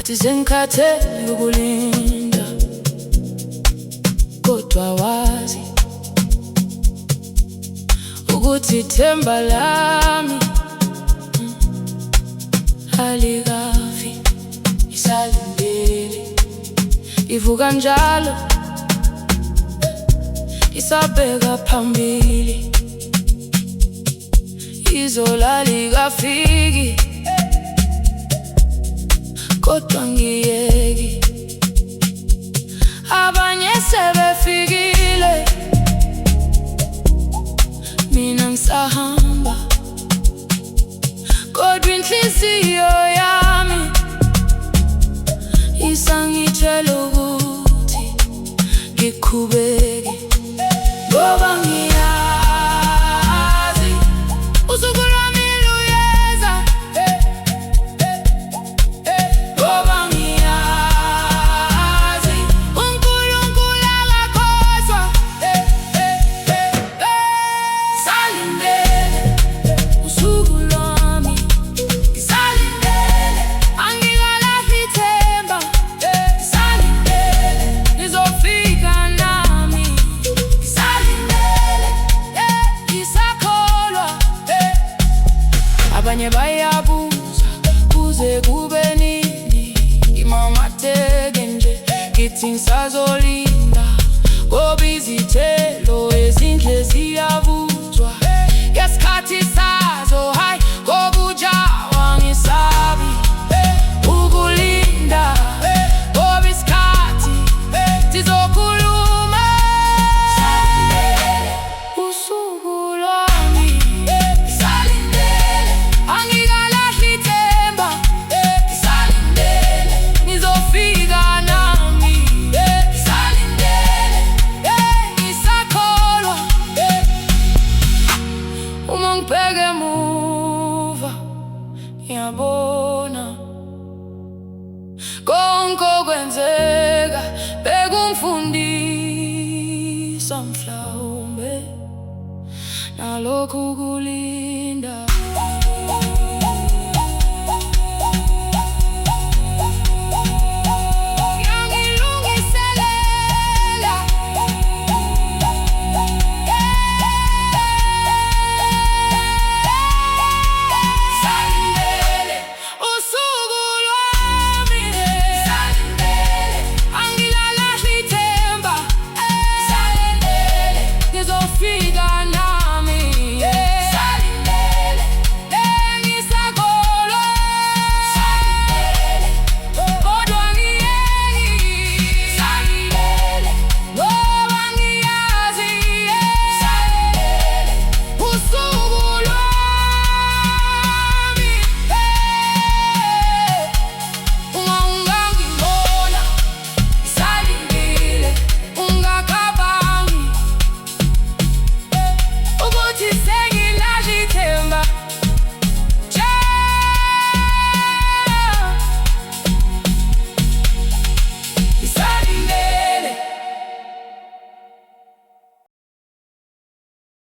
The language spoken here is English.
Zingikhathele ukulinda, kodwa wazi ukuthi ithemba lami alikafi. Ngisalindele, ivuka njalo, isabheka phambili, izola likafiki, kodwa ngiyeki. Abanye sebefikile, mina ngisahamba, kodwa inhliziyo yami isangitshela ukuthi ngiqhubeke, ngoba ngiyazi usuku lwami luyeza. Ngoba ngiyazi uNkulunkulu akakhohlwa. Ngisalindele usuku lwami, ngisalindele, angikalahli ithemba. Ngisalindele, ngizofika nami. Ngisalindele, ngisakholwa. Abanye bayabuza kuze kube nini, ngimamatheke nje ngithi ngisazolinda, ngoba izithelo ezinhle ziyavuthwa ngesikhathi sazo. Hayi ngokujawa ngisabi ukulinda, ngoba isikhathi sizokhuluma. Usuku lwami, ngisalindele, angikalahli ithemba. Ngisalindele, ngizofika nami. Ngisalindele, ngisakholwa. Uma ngibheke emuva, ngiyabona konke okwenzeka bekungifundisa, mhlawumbe nalokhu kulila